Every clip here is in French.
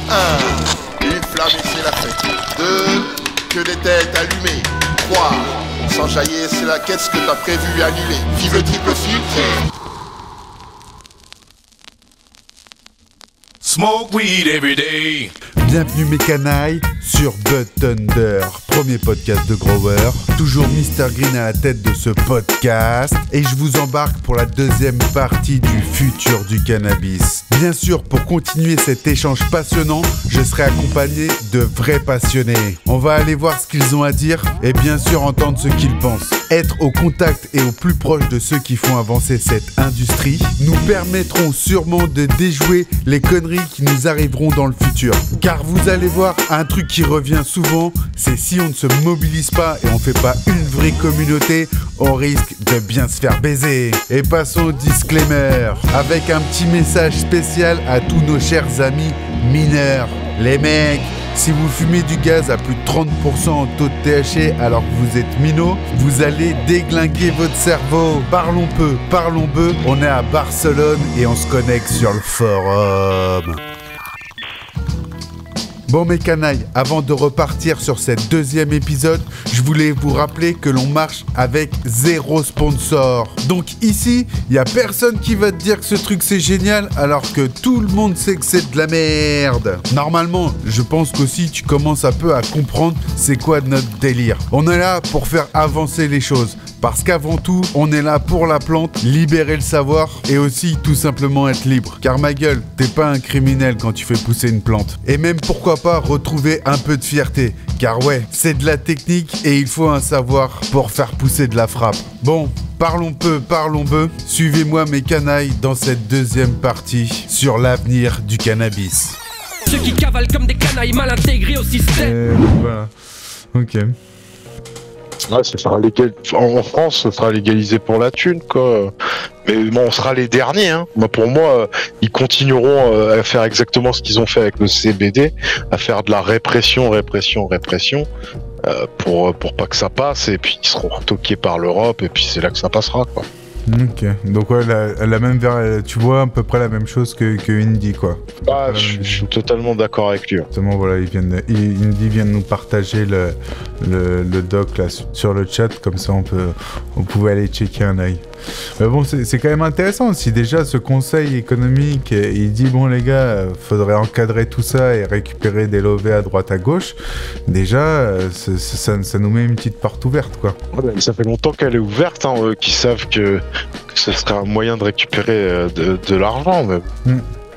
1. Une flamme et c'est la fête. 2. Que des têtes allumées. 3. Sans jaillir, c'est la quête que t'as prévu annuler. Vive le triple filtre. Smoke weed every day. Bienvenue mes canailles sur Bud Thunder, premier podcast de Grower. Toujours Mr Green à la tête de ce podcast et je vous embarque pour la deuxième partie du futur du cannabis. Bien sûr, pour continuer cet échange passionnant, je serai accompagné de vrais passionnés. On va aller voir ce qu'ils ont à dire et bien sûr entendre ce qu'ils pensent. Être au contact et au plus proche de ceux qui font avancer cette industrie nous permettront sûrement de déjouer les conneries qui nous arriveront dans le futur. Car vous allez voir, un truc qui revient souvent, c'est si on ne se mobilise pas et on fait pas une vraie communauté, on risque de bien se faire baiser. Et passons au disclaimer, avec un petit message spécial à tous nos chers amis mineurs. Les mecs, si vous fumez du gaz à plus de 30% en taux de THC alors que vous êtes minot, vous allez déglinguer votre cerveau. Parlons peu, on est à Barcelone et on se connecte sur le forum. Bon mes canailles, avant de repartir sur cet deuxième épisode, je voulais vous rappeler que l'on marche avec 0 sponsor. Donc ici, il n'y a personne qui va te dire que ce truc c'est génial alors que tout le monde sait que c'est de la merde. Normalement, je pense qu'aussi tu commences un peu à comprendre c'est quoi notre délire. On est là pour faire avancer les choses. Parce qu'avant tout, on est là pour la plante, libérer le savoir et aussi tout simplement être libre. Car ma gueule, t'es pas un criminel quand tu fais pousser une plante. Et même pourquoi pas retrouver un peu de fierté. Car ouais, c'est de la technique et il faut un savoir pour faire pousser de la frappe. Bon, parlons peu. Suivez-moi mes canailles dans cette deuxième partie sur l'avenir du cannabis. Ceux qui cavalent comme des canailles mal intégrés au système. Voilà. Ok. Ouais, ce sera en France, ce sera légalisé pour la thune, quoi. Mais bon, on sera les derniers, hein. Moi, pour moi, ils continueront à faire exactement ce qu'ils ont fait avec le CBD, à faire de la répression, pour pas que ça passe, et puis ils seront retoqués par l'Europe, et puis c'est là que ça passera, quoi. Ok, donc ouais, la même, tu vois à peu près la même chose que Indy, quoi. Ah, je suis totalement d'accord avec lui. Justement, voilà, Indy vient de nous partager le doc là sur le chat, comme ça on pouvait aller checker un œil. Mais bon, c'est quand même intéressant. Si déjà ce conseil économique, il dit bon les gars, faudrait encadrer tout ça et récupérer des lovés à droite à gauche, déjà ça nous met une petite porte ouverte, quoi. Ouais, ça fait longtemps qu'elle est ouverte, hein, qui savent que ce serait un moyen de récupérer de l'argent, mais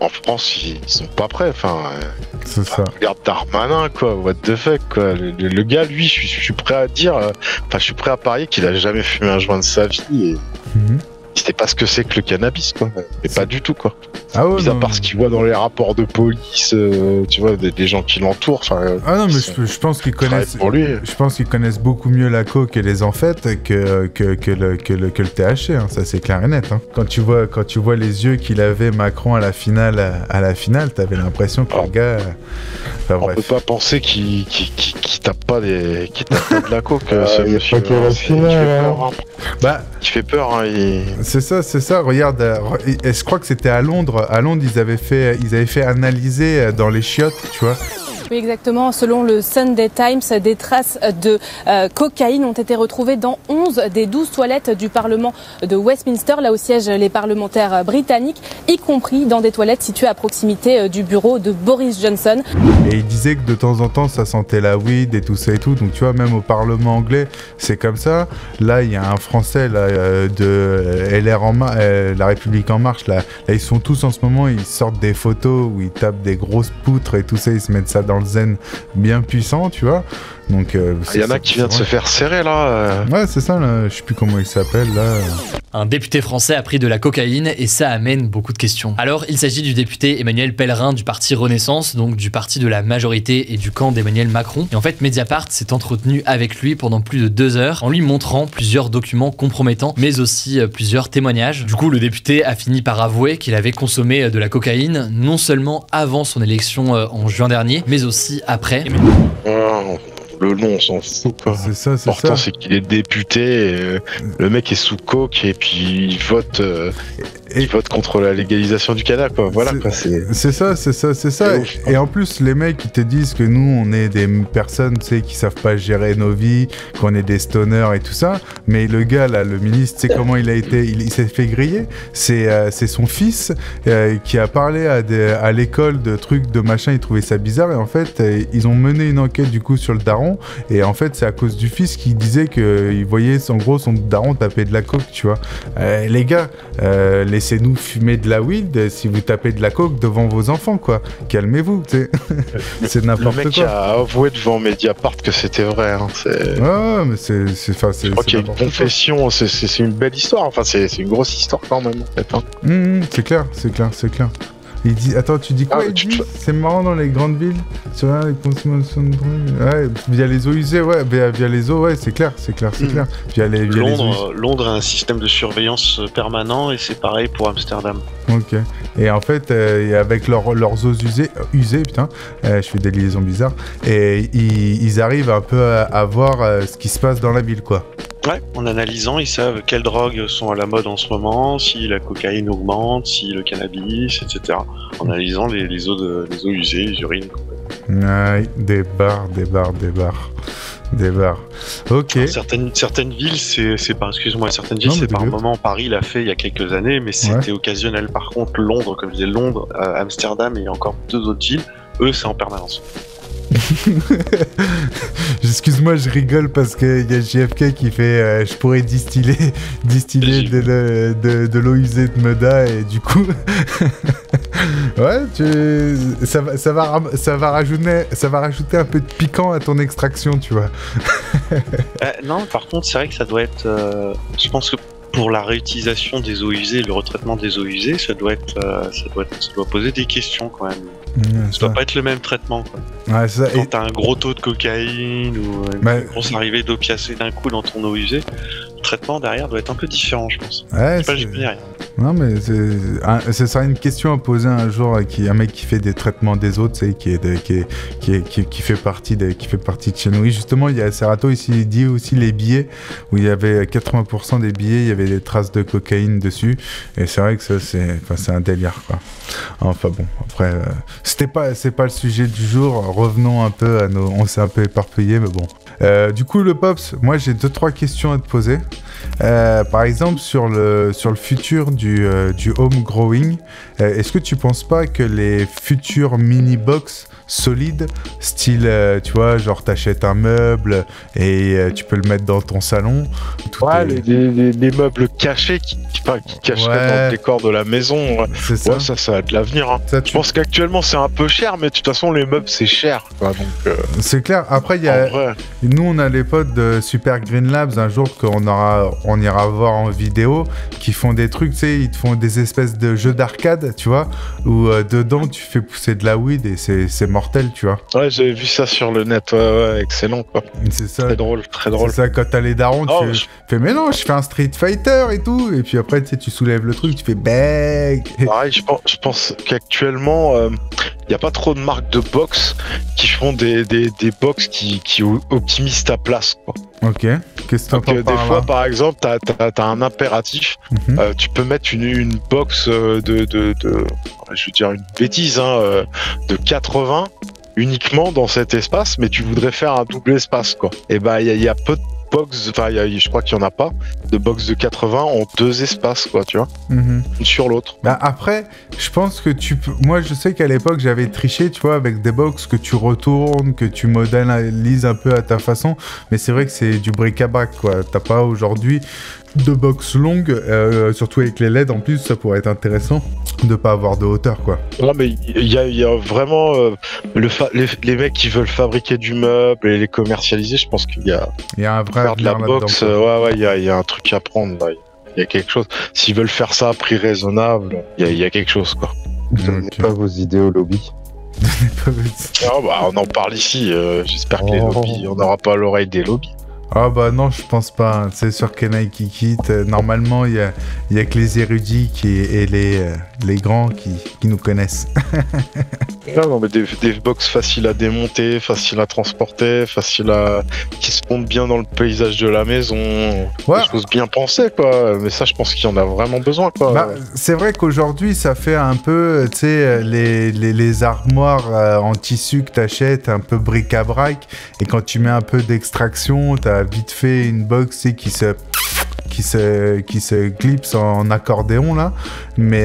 en France ils sont pas prêts, c'est ça. Regarde Darmanin, quoi, what the fuck, quoi. Le gars, lui, je suis prêt à dire, je suis prêt à parier qu'il a jamais fumé un joint de sa vie et il sait pas ce que c'est que le cannabis, quoi. Et pas du tout, quoi. Ah ouais, mis à part ce qu'il voit dans les rapports de police, tu vois, des gens qui l'entourent. Ah non, mais je pense qu'ils connaissent. Pour lui. Je pense qu'ils connaissent beaucoup mieux la coke et les amphètes que le THC. Hein. Ça c'est clair et net. Hein. Quand tu vois les yeux qu'il avait Macron à la finale, t'avais l'impression que le gars. On peut pas penser qu'il tape pas de la coke, ce monsieur. Qui fait peur, hein. C'est ça. Regarde, je crois que c'était à Londres. À Londres, ils avaient fait analyser dans les chiottes, tu vois. Oui, exactement. Selon le Sunday Times, des traces de cocaïne ont été retrouvées dans 11 des 12 toilettes du Parlement de Westminster, là où siègent les parlementaires britanniques, y compris dans des toilettes situées à proximité du bureau de Boris Johnson. Et il disait que de temps en temps, ça sentait la weed et tout ça et tout. Donc tu vois, même au Parlement anglais, c'est comme ça. Là, il y a un Français là, de La République En Marche. Là, ils sont tous en ce moment, ils sortent des photos où ils tapent des grosses poutres et tout ça. Ils se mettent ça dans le zen bien puissant, tu vois. Donc il y en a qui vient de se faire serrer là. Ouais, c'est ça là, je sais plus comment il s'appelle là. Un député français a pris de la cocaïne et ça amène beaucoup de questions. Alors, il s'agit du député Emmanuel Pellerin du parti Renaissance, donc du parti de la majorité et du camp d'Emmanuel Macron. Et en fait, Mediapart s'est entretenu avec lui pendant plus de 2 heures en lui montrant plusieurs documents compromettants, mais aussi plusieurs témoignages. Du coup, le député a fini par avouer qu'il avait consommé de la cocaïne, non seulement avant son élection en juin dernier, mais aussi après. Le nom, on s'en fout, quoi. C'est ça. L'important, c'est qu'il est député, le mec est sous coke et puis il vote. qui votent contre la légalisation du cannabis, quoi. Voilà, quoi. C'est ça. Ouf, et en plus, les mecs, ils te disent que nous, on est des personnes, tu sais, qui savent pas gérer nos vies, qu'on est des stoners et tout ça. Mais le gars, là, le ministre, tu sais comment il a été, il s'est fait griller. C'est son fils qui a parlé à l'école de trucs, de machin, il trouvait ça bizarre. Et en fait, ils ont mené une enquête, du coup, sur le daron. Et en fait, c'est à cause du fils qui disait qu'il voyait, en gros, son daron taper de la coke, tu vois. Les gars, laissez-nous fumer de la weed si vous tapez de la coke devant vos enfants, quoi. Calmez-vous, tu sais. C'est n'importe quoi. Le mec a avoué devant Mediapart que c'était vrai. Hein. Ouais, mais c'est je crois qu'il y a une confession, c'est une belle histoire. Enfin, c'est une grosse histoire quand même, en fait. Hein. C'est clair. Il dit, attends, tu dis quoi? C'est marrant dans les grandes villes, sur les consommations de drogue. Ouais, via les eaux usées, ouais, via les eaux, ouais, c'est clair. Via Londres a un système de surveillance permanent et c'est pareil pour Amsterdam. Ok. Et en fait, avec leurs eaux usées, putain, je fais des liaisons bizarres, et ils arrivent un peu à voir ce qui se passe dans la ville, quoi. Ouais, en analysant, ils savent quelles drogues sont à la mode en ce moment, si la cocaïne augmente, si le cannabis, etc. En analysant les eaux usées, les urines. Ouais, des bars. Ok. Certaines villes, c'est par moment. Paris l'a fait il y a quelques années, mais c'était occasionnel. Par contre, Londres, comme je disais, Amsterdam et encore 2 autres villes, eux, c'est en permanence. Excuse-moi, je rigole parce qu'il y a JFK qui fait je pourrais distiller de l'eau usée de Meda, et du coup ouais, ça va rajouter un peu de piquant à ton extraction, tu vois. Non, par contre, c'est vrai que ça doit être je pense que pour la réutilisation des eaux usées, le retraitement des eaux usées, ça doit poser des questions quand même. Ça doit pas être le même traitement, quoi. Ouais, c'est ça. Quand t'as un gros taux de cocaïne ou une grosse arrivée d'opiacés d'un coup dans ton eau usée, le traitement derrière doit être un peu différent, je pense. Ouais, je connais rien. Non, mais ce sera une question à poser un jour à un mec qui fait des traitements des eaux, tu sais, qui fait partie de chez nous. Oui, justement, il y a Serato ici, il dit aussi les billets, où il y avait 80% des billets, il y avait des traces de cocaïne dessus, et c'est vrai que ça, c'est un délire, quoi. Enfin bon, après, c'est pas le sujet du jour. Revenons un peu à on s'est un peu éparpillé, mais bon. Du coup, le Pops, moi j'ai 2-3 questions à te poser. Par exemple, sur le futur du home growing, est-ce que tu penses pas que les futurs mini-box solides, style, tu vois, genre t'achètes un meuble et tu peux le mettre dans ton salon. Les meubles cachés qui cacheraient dans le décor de la maison. C'est ça. Ouais, ça a de l'avenir. Hein. Je pense qu'actuellement c'est un peu cher, mais de toute façon les meubles c'est cher. Quoi, donc, c'est clair. Après, nous on a les potes de Super Green Labs un jour on ira voir en vidéo, qui font des trucs, tu sais, ils te font des espèces de jeux d'arcade, tu vois, où dedans tu fais pousser de la weed et c'est mortel, tu vois. Ouais, j'avais vu ça sur le net, ouais, excellent, quoi. C'est ça. Très drôle. C'est ça, quand t'as les darons, tu fais mais non, je fais un Street Fighter et tout, et puis après, tu sais, tu soulèves le truc, tu fais bang. Pareil, je pense qu'actuellement, il n'y a pas trop de marques de box qui font des box qui optimisent ta place, quoi. Ok. Qu'est-ce que t'entends par là ? Des fois, par exemple, t'as un impératif. Tu peux mettre une box je veux dire une bêtise, hein, de 80 uniquement dans cet espace, mais tu voudrais faire un double espace, quoi. Et bah, il y a peu de box, enfin, je crois qu'il n'y en a pas de box de 80 en 2 espaces, quoi, tu vois, une sur l'autre. Bah après, je pense que moi, je sais qu'à l'époque, j'avais triché, tu vois, avec des box que tu retournes, que tu modélises un peu à ta façon, mais c'est vrai que c'est du bric-à-brac, quoi. T'as pas aujourd'hui de box longue, surtout avec les LED en plus, ça pourrait être intéressant de pas avoir de hauteur, quoi. Non, mais il y a vraiment les mecs qui veulent fabriquer du meuble et les commercialiser, je pense qu'il y a un vrai faire de la box, ouais, il y a un truc à prendre, là. Il y a quelque chose. S'ils veulent faire ça à prix raisonnable, il y a quelque chose, quoi. Donnez pas vos idées au lobby. On en parle ici, j'espère que les lobbies, on n'aura pas l'oreille des lobbies. Ah bah non, je pense pas. C'est sûr Kenai qui quitte. Normalement, il y a que les érudits et les grands qui nous connaissent. Non, mais des box faciles à démonter, faciles à transporter, qui se fondent bien dans le paysage de la maison. Ouais. Des choses bien pensées, quoi. Mais ça, je pense qu'il y en a vraiment besoin, quoi. Bah, c'est vrai qu'aujourd'hui, ça fait un peu, tu sais, les armoires en tissu que t'achètes, un peu bric-à-brac. Et quand tu mets un peu d'extraction, t'as vite fait une box, tu sais, qui se clipse en accordéon là, mais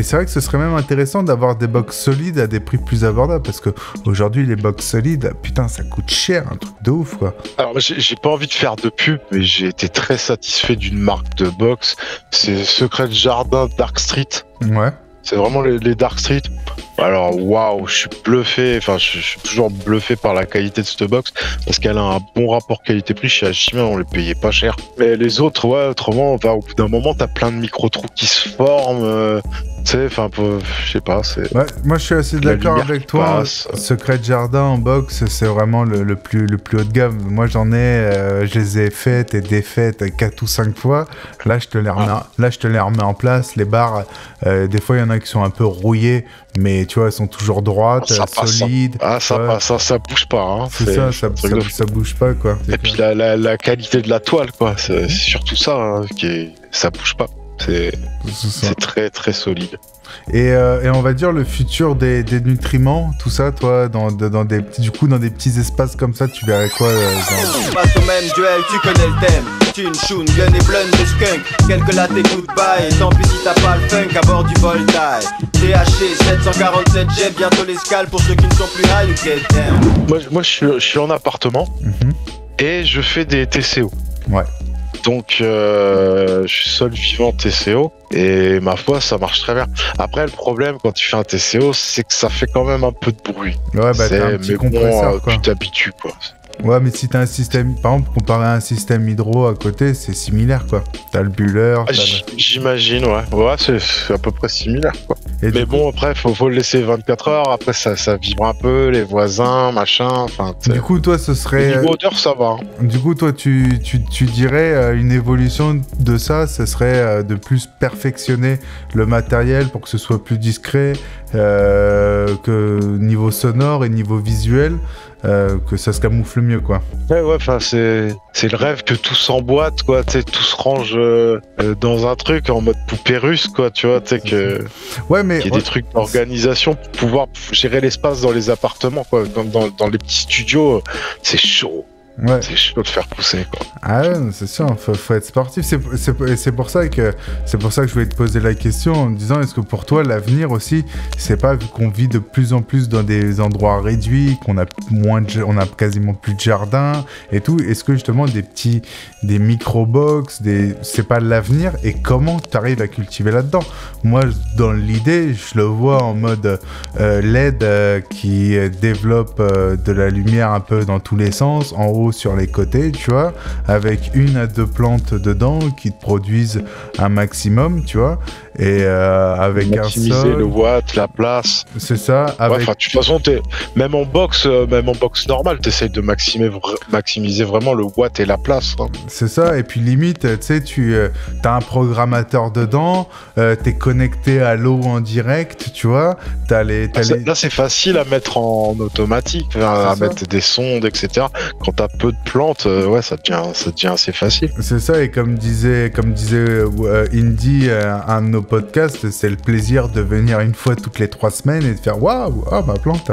c'est vrai que ce serait même intéressant d'avoir des box solides à des prix plus abordables, parce que aujourd'hui les box solides, putain, ça coûte cher, un truc de ouf quoi. Alors j'ai pas envie de faire de pub, mais j'ai été très satisfait d'une marque de box, c'est Secret Jardin Dark Street. Ouais. C'est vraiment les Dark Street. Alors, waouh, je suis bluffé. Enfin, je suis toujours bluffé par la qualité de cette box parce qu'elle a un bon rapport qualité-prix. Chez Ashima, on les payait pas cher. Mais les autres, ouais, autrement, bah, au bout d'un moment, t'as plein de micro-trous qui se forment. Tu sais, enfin, je sais pas. Ouais, moi, je suis assez d'accord avec toi. Secret Jardin en box, c'est vraiment le plus haut de gamme. Moi, je les ai faites et défaites 4 ou 5 fois. Là, je te les remets en place. Les barres, des fois, il y en a qui sont un peu rouillées, mais tu vois, elles sont toujours droites, solides. Ça bouge pas. Hein. C'est ça bouge pas, quoi. Et puis la qualité de la toile, quoi. C'est surtout ça, hein, ça bouge pas. C'est très très solide. Et on va dire le futur des nutriments, tout ça, toi, dans des petits espaces comme ça, tu verrais quoi Face au même duel, tu connais le thème. Thune, choun, gun et blun de skunk. Quelques lattes et goodbye. Et tant pis si t'as pas le funk à bord du Voltaire. THC 747 G, bientôt l'escale pour ceux qui ne sont plus high ou get down. Moi je suis en appartement et je fais des TCO. Ouais. Donc je suis seul vivant TCO et ma foi ça marche très bien. Après le problème quand tu fais un TCO c'est que ça fait quand même un peu de bruit. Ouais, bah t'as un petit compresseur quoi. Tu t'habitues quoi. Ouais, mais si t'as un système, par exemple, comparé à un système hydro à côté, c'est similaire, quoi. T'as le buller. J'imagine, ouais. Ouais, c'est à peu près similaire, quoi. Mais bon, après, faut le laisser 24 heures. Après, ça vibre un peu, les voisins, machin. Enfin. Du coup, toi, ce serait. Au niveau odeur, ça va. Hein. Du coup, toi, tu dirais une évolution de ça, ce serait de plus perfectionner le matériel pour que ce soit plus discret, que niveau sonore et niveau visuel. Que ça se camoufle mieux, quoi. Ouais, enfin, c'est le rêve que tout s'emboîte, quoi. Tu sais, tout se range dans un truc en mode poupée russe, quoi. Tu vois, tu sais que. Ouais, mais. Il y a des trucs d'organisation pour pouvoir gérer l'espace dans les appartements, quoi. Dans les petits studios, c'est chaud. Ouais. C'est chaud de faire pousser, quoi. Ah ouais, c'est sûr, faut être sportif. C'est pour ça que je voulais te poser la question en me disant, est-ce que pour toi l'avenir aussi, c'est pas vu qu'on vit de plus en plus dans des endroits réduits, qu'on a on a quasiment plus de jardin et tout, est-ce que justement des micro-box, c'est pas l'avenir et comment tu arrives à cultiver là-dedans? Moi, dans l'idée, je le vois en mode LED qui développe de la lumière un peu dans tous les sens, en haut sur les côtés, tu vois, avec 1 à 2 plantes dedans qui te produisent un maximum, tu vois, et avec maximiser un sol, le watt, la place. C'est ça. Avec... Ouais, de toute façon, même en box normale, t'essayes de maximiser vraiment le watt et la place. Hein. C'est ça. Et puis limite, tu sais, t'as un programmateur dedans, t'es connecté à l'eau en direct, tu vois. Là, c'est facile à mettre en automatique, à mettre des sondes, etc. Quand t'as peu de plantes, ouais, ça devient assez facile. C'est ça. Et comme disait Indy, un de nos podcasts, c'est le plaisir de venir une fois toutes les 3 semaines et de faire waouh, oh, ma plante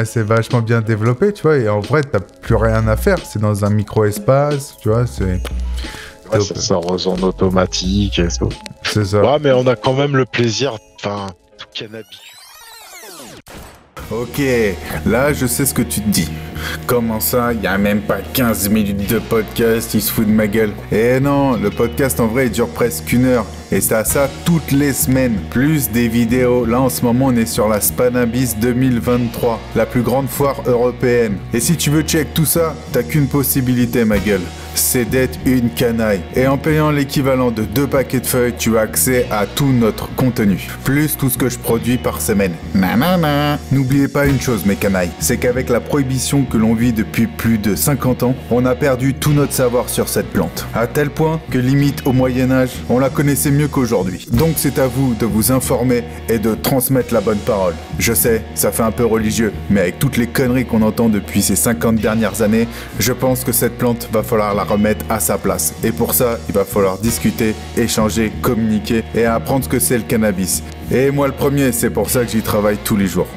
s'est vachement bien développée, tu vois. Et en vrai, t'as plus rien à faire. C'est dans un micro-espace, tu vois. Ouais, ça rose en automatique et tout. C'est ça. Ouais, mais on a quand même le plaisir, enfin, tout cannabis. Ok, là je sais ce que tu te dis. Comment ça, il y a même pas 15 minutes de podcast, il se fout de ma gueule. Eh non, le podcast en vrai il dure presque 1 heure. Et c'est à ça toutes les semaines, plus des vidéos. Là en ce moment on est sur la Spanabis 2023, la plus grande foire européenne. Et si tu veux check tout ça, t'as qu'une possibilité ma gueule. C'est d'être une canaille. Et en payant l'équivalent de 2 paquets de feuilles, tu as accès à tout notre contenu. Plus tout ce que je produis par semaine. Nanana. N'oublie N'oubliez pas une chose, mes canailles, c'est qu'avec la prohibition que l'on vit depuis plus de 50 ans, on a perdu tout notre savoir sur cette plante. À tel point que limite au Moyen-Âge, on la connaissait mieux qu'aujourd'hui. Donc c'est à vous de vous informer et de transmettre la bonne parole. Je sais, ça fait un peu religieux, mais avec toutes les conneries qu'on entend depuis ces 50 dernières années, je pense que cette plante va falloir la remettre à sa place. Et pour ça, il va falloir discuter, échanger, communiquer et apprendre ce que c'est le cannabis. Et moi le premier, c'est pour ça que j'y travaille tous les jours.